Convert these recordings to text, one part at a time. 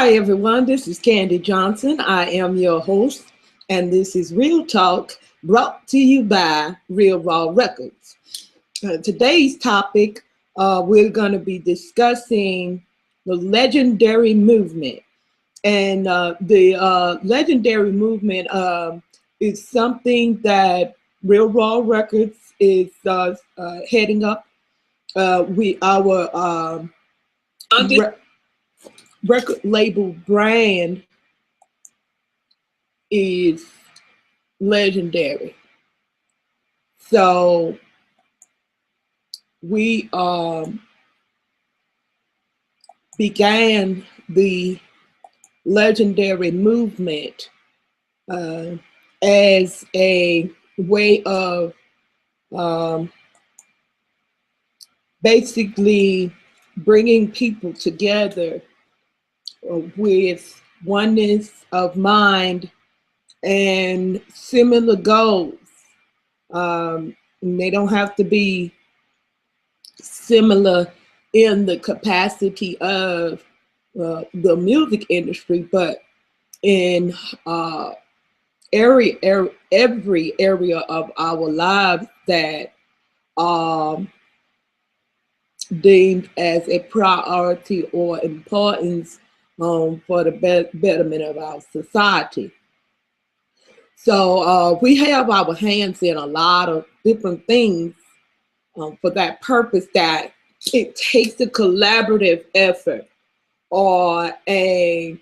Hi, everyone. This is Candy Johnson. I am your host, and this is Real Talk brought to you by Real Raw Records. Today's topic, we're going to be discussing the legendary movement. And the legendary movement is something that Real Raw Records is heading up. Our record label brand is legendary. So we began the legendary movement as a way of basically bringing people together with oneness of mind and similar goals. They don't have to be similar in the capacity of the music industry, but in every area of our lives that are deemed as a priority or importance for the betterment of our society. So we have our hands in a lot of different things for that purpose, that it takes a collaborative effort or a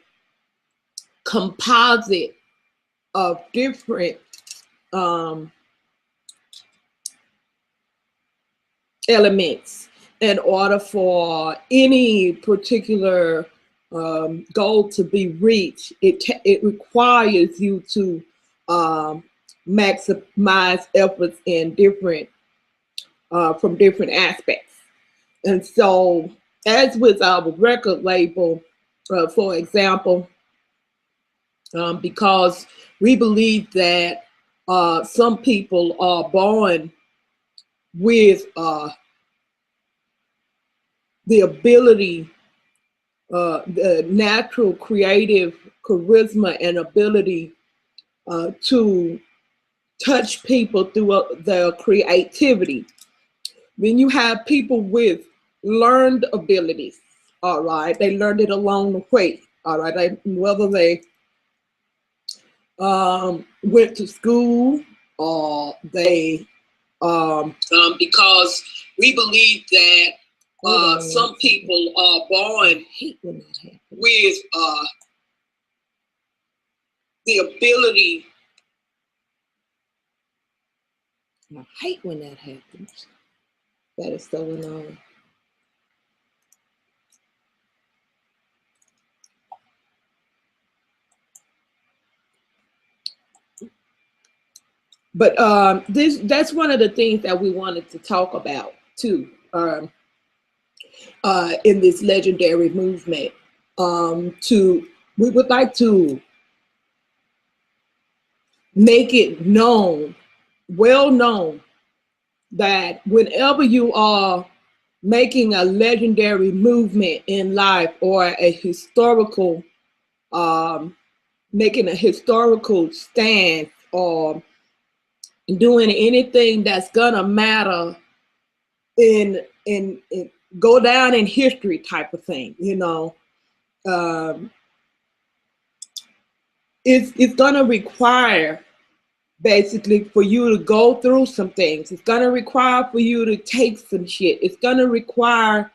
composite of different elements in order for any particular goal to be reached. It requires you to maximize efforts in different from different aspects. And so, as with our record label, for example, because we believe that some people are born with the ability, the natural creative charisma and ability to touch people through their creativity. Then you have people with learned abilities, all right? They learned it along the way, all right? Whether they went to school or they, because we believe that some people are born with the ability. I hate when that happens. That is so annoying. But that's one of the things that we wanted to talk about too, in this legendary movement. We would like to make it known, well known, that whenever you are making a legendary movement in life or a historical, making a historical stance or doing anything that's gonna matter in go down in history type of thing, you know, it's gonna require basically for you to go through some things. It's gonna require for you to take some shit. It's gonna require,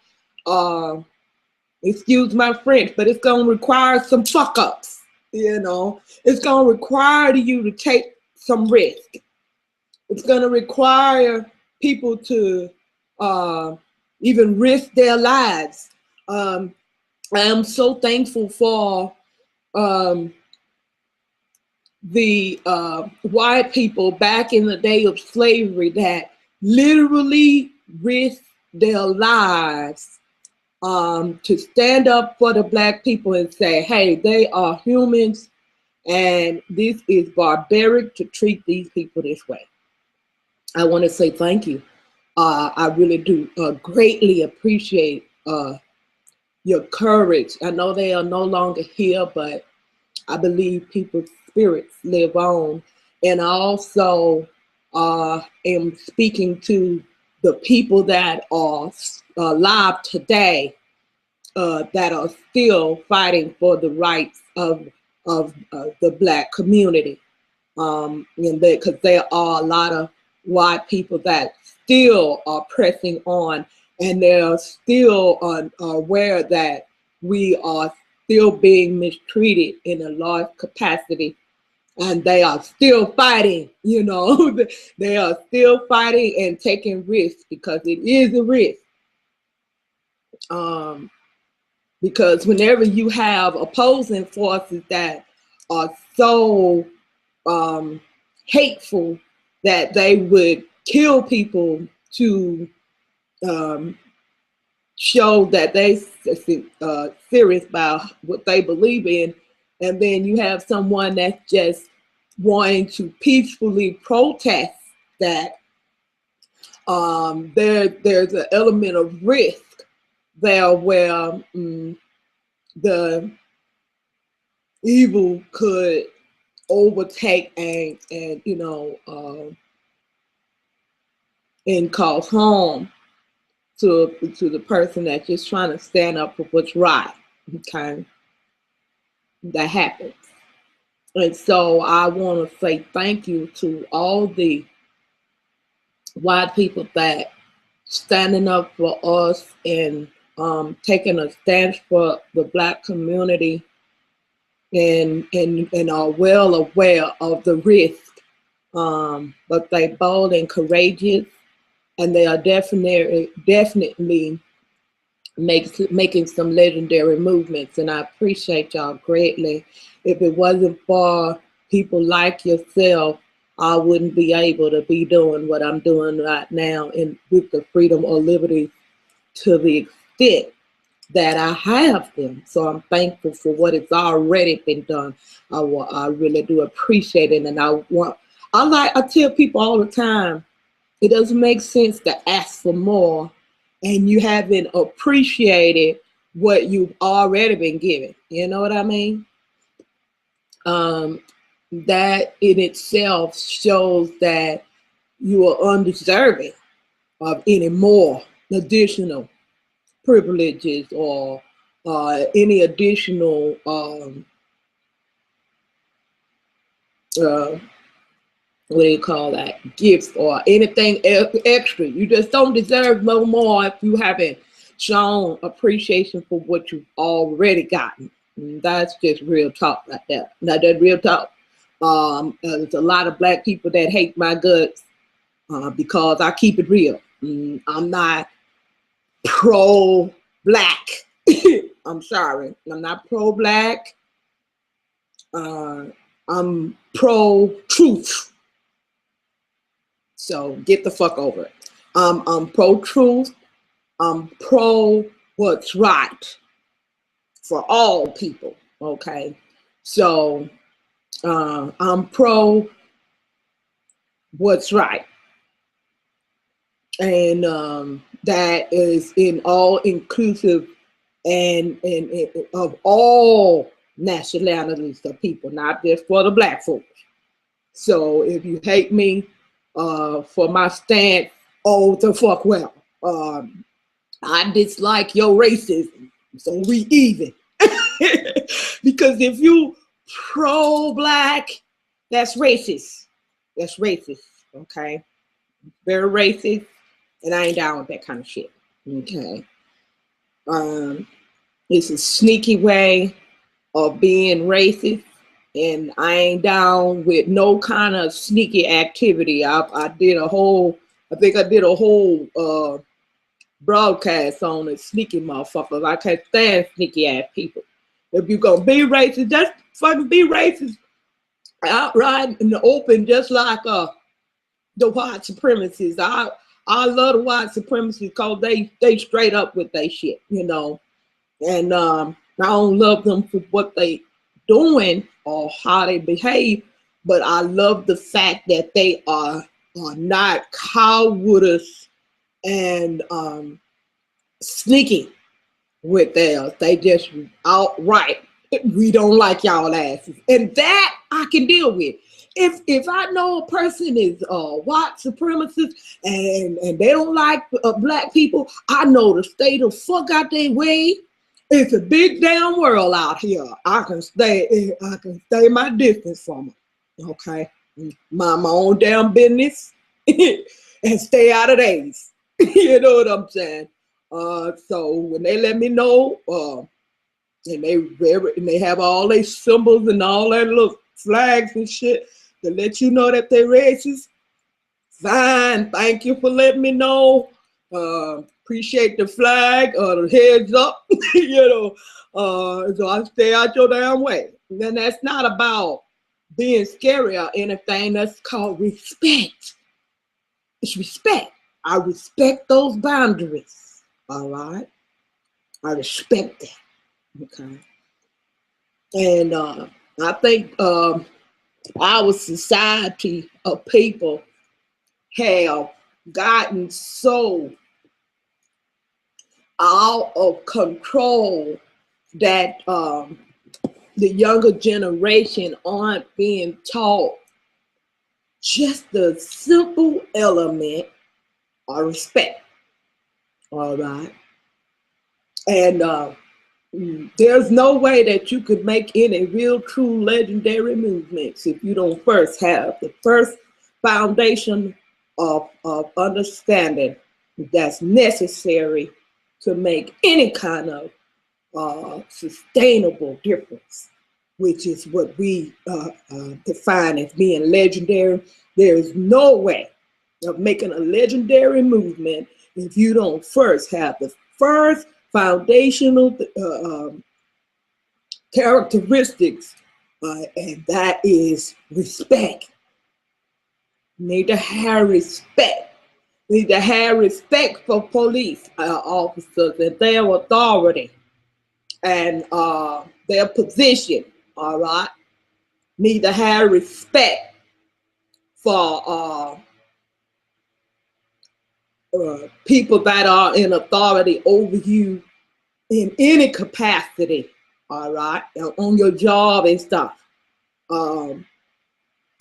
excuse my French, but it's gonna require some fuck ups, you know. It's gonna require you to take some risk. It's gonna require people to even risk their lives. I am so thankful for the white people back in the day of slavery that literally risked their lives to stand up for the Black people and say, hey, they are humans and this is barbaric to treat these people this way. I want to say thank you. I really do greatly appreciate your courage. I know they are no longer here, but I believe people's spirits live on. And I also am speaking to the people that are alive today, that are still fighting for the rights of the Black community. And because there are a lot of white people that still are pressing on, and they're still aware that we are still being mistreated in a large capacity, and they are still fighting, you know. They are still fighting and taking risks, because it is a risk. Because whenever you have opposing forces that are so hateful that they would kill people to show that they serious about what they believe in, and then you have someone that's just wanting to peacefully protest that, there's an element of risk there where the evil could overtake and you know, and cause harm to the person that's just trying to stand up for what's right. Okay, that happens. And so I want to say thank you to all the white people that standing up for us and taking a stance for the Black community, and are well aware of the risk, but they bold and courageous, and they are definitely making some legendary movements, and I appreciate y'all greatly. If it wasn't for people like yourself, I wouldn't be able to be doing what I'm doing right now, and with the freedom or liberty to the extent that I have them. So I'm thankful for what has already been done. I really do appreciate it, and I tell people all the time, it doesn't make sense to ask for more and you haven't appreciated what you've already been given. You know what I mean? That in itself shows that you are undeserving of any more additional privileges or any additional what do you call that, gifts or anything extra. You just don't deserve no more if you haven't shown appreciation for what you've already gotten. And that's just real talk right there. Now that's real talk. There's a lot of Black people that hate my guts because I keep it real. I'm not pro-Black. I'm sorry. I'm not pro-Black. I'm pro-truth. So get the fuck over it. I'm pro-truth. I'm pro what's right for all people. Okay. So I'm pro what's right. And that is in all inclusive and of all nationalities of people, not just for the Black folks. So if you hate me for my stance, oh, the fuck well. I dislike your racism, so we even. Because if you pro-Black, that's racist. That's racist, okay? Very racist, and I ain't down with that kind of shit, okay? It's a sneaky way of being racist, and I ain't down with no kind of sneaky activity. I did a whole broadcast on it, sneaky motherfuckers. I can't stand sneaky ass people. If you gonna be racist, just fucking be racist outright in the open, just like the white supremacists. I love the white supremacists because they straight up with they shit, you know. And I don't love them for what they doing or how they behave, but I love the fact that they are not cowardice and sneaky with theirs. They just outright, we don't like y'all asses. And that I can deal with. If I know a person is white supremacist and they don't like black people, I know to stay the fuck out their way. It's a big damn world out here. I can stay my distance from them. Okay. Mind my own damn business and stay out of theirs. You know what I'm saying? So when they let me know, and they have all their symbols and all that little flags and shit to let you know that they're racist, fine. Thank you for letting me know. Appreciate the flag or the heads up, you know. So I stay out your damn way. And then that's not about being scary or anything. That's called respect. It's respect. I respect those boundaries. All right. I respect that. Okay. And I think our society of people have gotten so out of control that the younger generation aren't being taught just the simple element of respect. All right. And there's no way that you could make any real true legendary movements if you don't first have the first foundation of understanding that's necessary to make any kind of sustainable difference, which is what we define as being legendary. There is no way of making a legendary movement if you don't first have the first foundational characteristics, and that is respect. You need to have respect. You need to have respect for police officers and their authority and their position. All right. Need to have respect for people that are in authority over you in any capacity. All right, on your job and stuff. I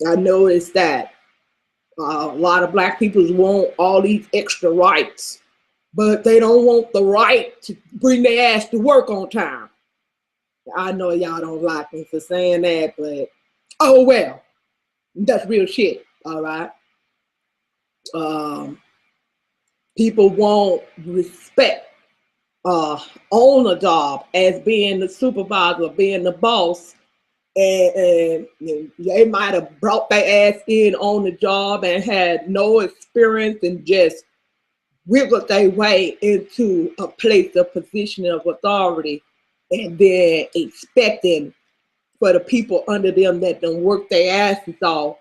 noticed that a lot of black people want all these extra rights, but they don't want the right to bring their ass to work on time. I know y'all don't like me for saying that, but oh well, that's real shit. All right. People want respect on the job as being the supervisor, being the boss, and they might have brought their ass in on the job and had no experience and just wiggled their way into a place, a position of authority, and then expecting for the people under them that don't work their asses off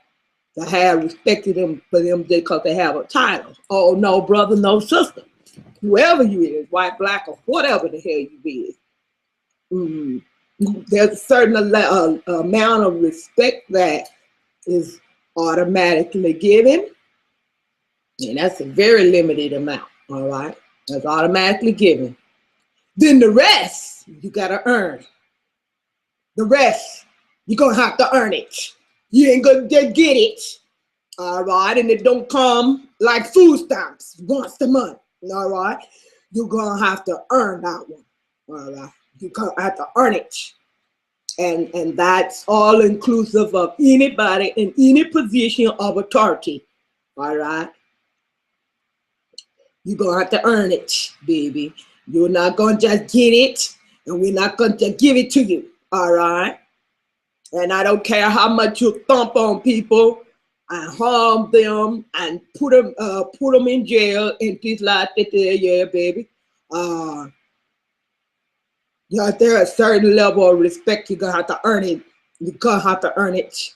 to have respected them for them just because they have a title. Oh no, brother, no sister. Whoever you is, white, black, or whatever the hell you is. There's a certain amount of respect that is automatically given, and that's a very limited amount. All right, that's automatically given. Then the rest you gotta earn. The rest you're gonna have to earn it. You ain't gonna just get it. All right, and it don't come like food stamps once a month. All right, you're gonna have to earn that one. All right, you're gonna have to earn it. And that's all inclusive of anybody in any position of authority. All right, you're gonna have to earn it, baby. You're not gonna just get it, and we're not gonna just give it to you. All right, and I don't care how much you thump on people and harm them and put them in jail and things like that. Yeah, baby. Yeah, there's a certain level of respect you're gonna have to earn it. You're gonna have to earn it.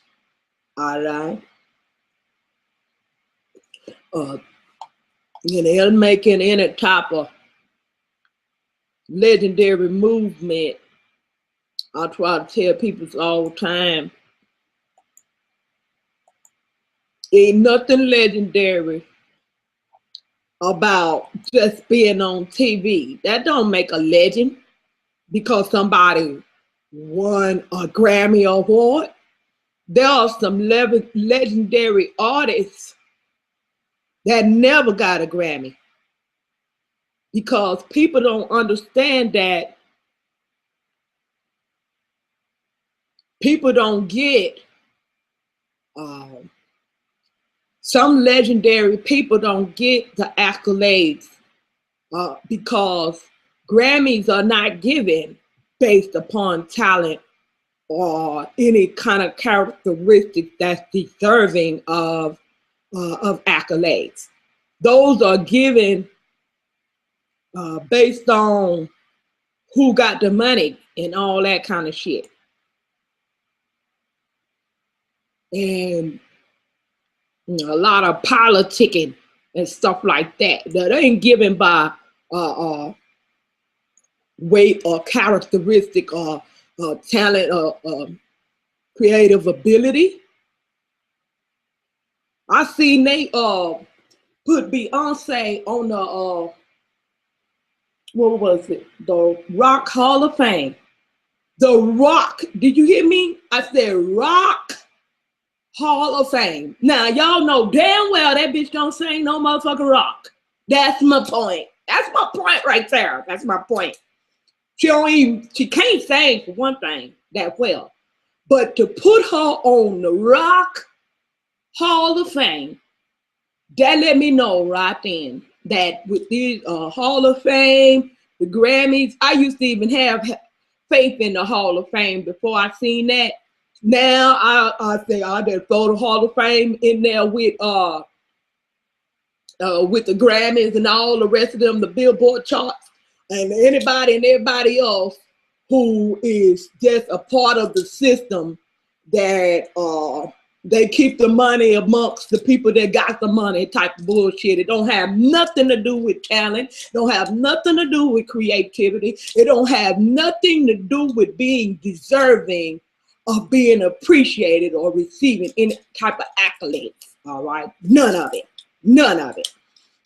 All right. They're making any type of legendary movement. I try to tell people all the time. Ain't nothing legendary about just being on TV. That don't make a legend because somebody won a Grammy Award. There are some legendary artists that never got a Grammy because people don't understand that people don't get some legendary people don't get the accolades because Grammys are not given based upon talent or any kind of characteristic that's deserving of accolades. Those are given based on who got the money and all that kind of shit. And a lot of politicking and stuff like that. That ain't given by weight or characteristic or talent or creative ability. I seen they put Beyonce on the what was it? The Rock Hall of Fame. The Rock. Did you hear me? I said Rock Hall of Fame. Now y'all know damn well that bitch don't sing no motherfucking rock. That's my point. That's my point right there. That's my point. She can't sing for one thing that well. But to put her on the Rock Hall of Fame, that let me know right then that with these Hall of Fame, the Grammys, I used to even have faith in the Hall of Fame before I seen that. Now I say I just throw the Hall of Fame in there with the Grammys and all the rest of them, the Billboard charts, and anybody and everybody else who is just a part of the system that they keep the money amongst the people that got the money type of bullshit. It don't have nothing to do with talent. Don't have nothing to do with creativity. It don't have nothing to do with being deserving of being appreciated or receiving any type of accolades. All right, none of it. None of it.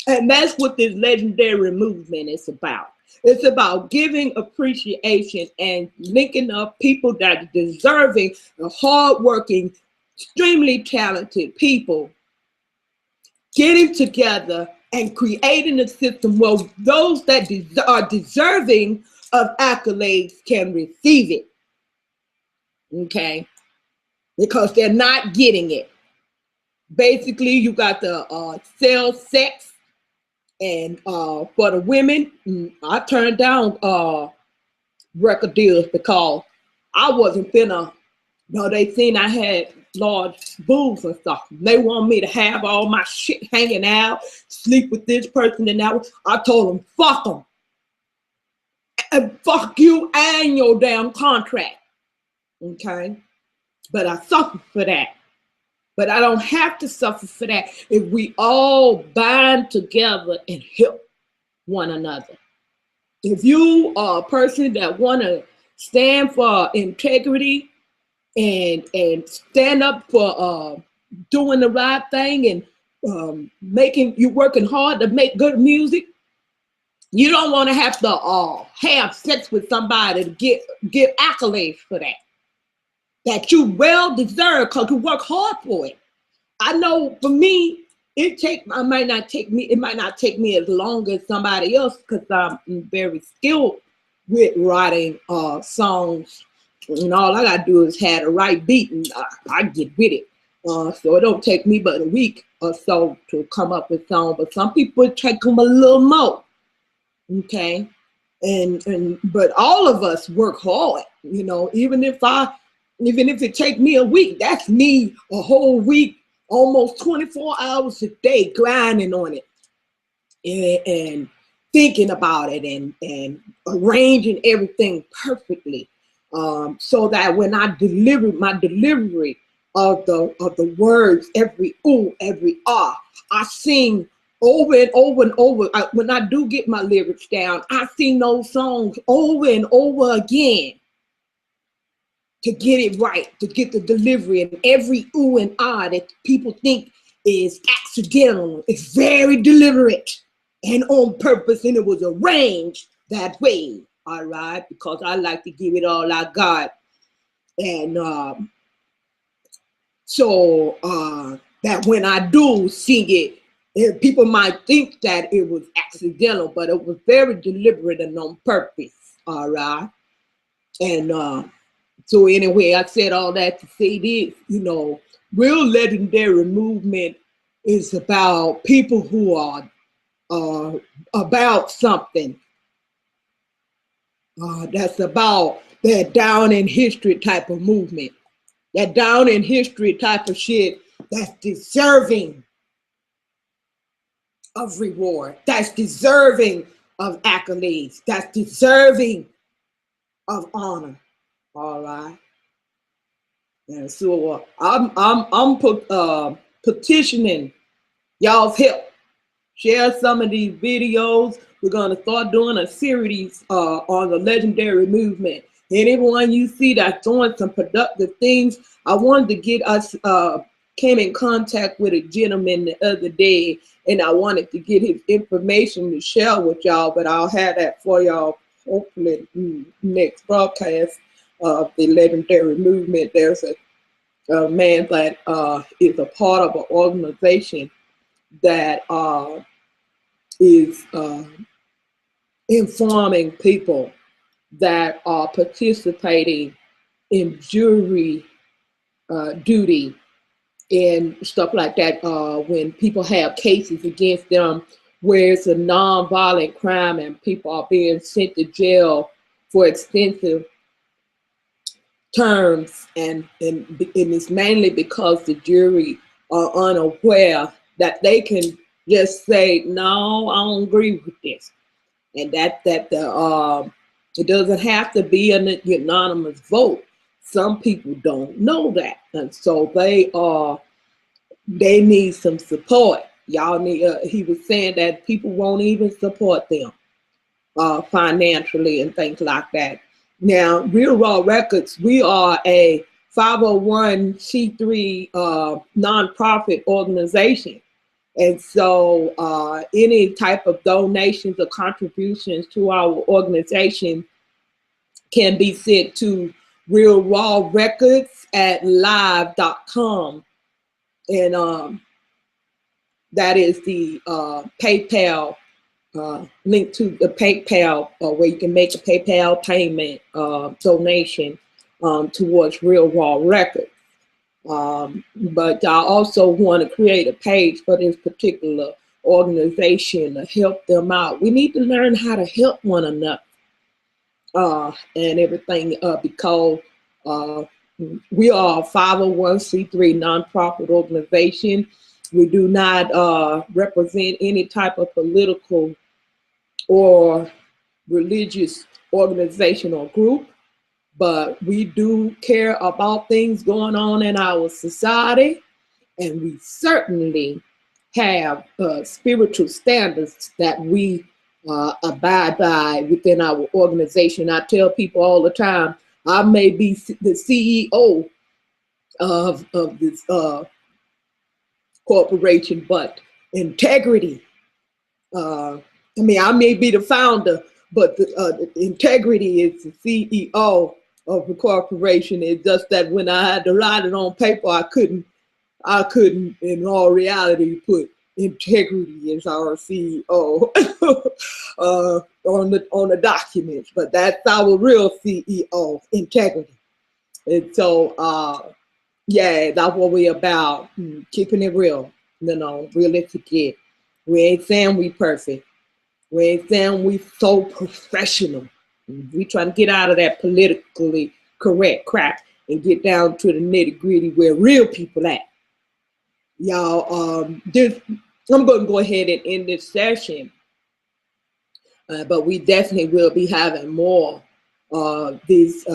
And that's what this legendary movement is about. It's about giving appreciation and linking up people that are deserving, the hardworking, extremely talented people, getting together and creating a system where those that are deserving of accolades can receive it. Okay? Because they're not getting it. Basically, you got the sell sex. And for the women, I turned down record deals because I wasn't finna, they seen I had large boobs and stuff. They want me to have all my shit hanging out, sleep with this person and that one. I told them, fuck them. And fuck you and your damn contract. Okay? But I suffered for that. But I don't have to suffer for that if we all bind together and help one another. If you are a person that want to stand for integrity and stand up for doing the right thing and you working hard to make good music, you don't want to have to have sex with somebody to get accolades for that. That you well deserve because you work hard for it. I know for me, it might not take me as long as somebody else because I'm very skilled with writing songs. And all I gotta do is have the right beat and I get with it. So it don't take me but a week or so to come up with songs. But some people take them a little more. Okay. But all of us work hard, even if it take me a week, that's me a whole week, almost 24 hours a day grinding on it and thinking about it and arranging everything perfectly so that when I deliver my delivery of the words, every ooh, every ah, I sing over and over and over. When I do get my lyrics down, I sing those songs over and over again to get it right, to get the delivery, and every ooh and ah that people think is accidental. It's very deliberate. and on purpose, and it was arranged that way. All right, because I like to give it all I got. And so that when I do sing it, people might think that it was accidental, but it was very deliberate and on purpose. All right. And so anyway, I said all that to say this, real legendary movement is about people who are about something. That's about that down in history type of movement. That down in history type of shit that's deserving of reward, that's deserving of accolades, that's deserving of honor. All right. And so I'm petitioning y'all's help. Share some of these videos. We're gonna start doing a series on the legendary movement. Anyone you see that's doing some productive things, I wanted to get us, came in contact with a gentleman the other day, and I wanted to get his information to share with y'all, but I'll have that for y'all hopefully next broadcast of the legendary movement. There's a man that is a part of an organization that is informing people that are participating in jury duty and stuff like that, when people have cases against them where it's a non-violent crime and people are being sent to jail for extensive terms, and it's mainly because the jury are unaware that they can just say, no, I don't agree with this. And that it doesn't have to be an unanimous vote. Some people don't know that, and so they need some support. Y'all need. He was saying that people won't even support them financially and things like that. Now, Real Raw Records, we are a 501c3 nonprofit organization. And so any type of donations or contributions to our organization can be sent to Real Raw Records at live.com. And that is the PayPal link to the PayPal, where you can make a PayPal payment donation towards Real Raw Records. But I also want to create a page for this particular organization to help them out. We need to learn how to help one another and everything, because we are a 501c3 nonprofit organization. We do not represent any type of political or religious organization or group, but we do care about things going on in our society, and we certainly have spiritual standards that we abide by within our organization. I tell people all the time, I may be the CEO of this corporation, but integrity, I may be the founder, but the integrity is the CEO of the corporation. It's just that when I had to write it on paper, I couldn't in all reality put integrity as our CEO on the documents, but that's our real CEO, integrity. And so yeah, that's what we're about, keeping it real, realistic. We ain't saying we perfect. We ain't saying we so professional. We trying to get out of that politically correct crap and get down to the nitty gritty where real people at. Y'all, I'm going to go ahead and end this session, but we definitely will be having more these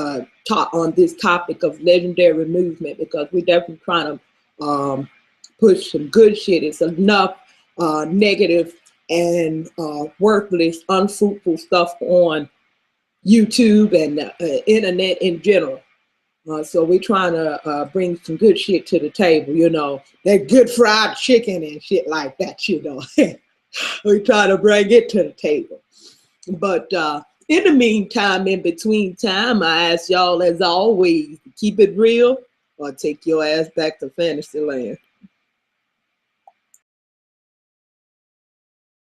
talk on this topic of legendary movement, because we're definitely trying to push some good shit. It's enough negative and worthless, unfruitful stuff on YouTube and internet in general. So we're trying to bring some good shit to the table, that good fried chicken and shit like that, We try to bring it to the table. But in the meantime, in between time, I ask y'all, as always, to keep it real or take your ass back to fantasy land.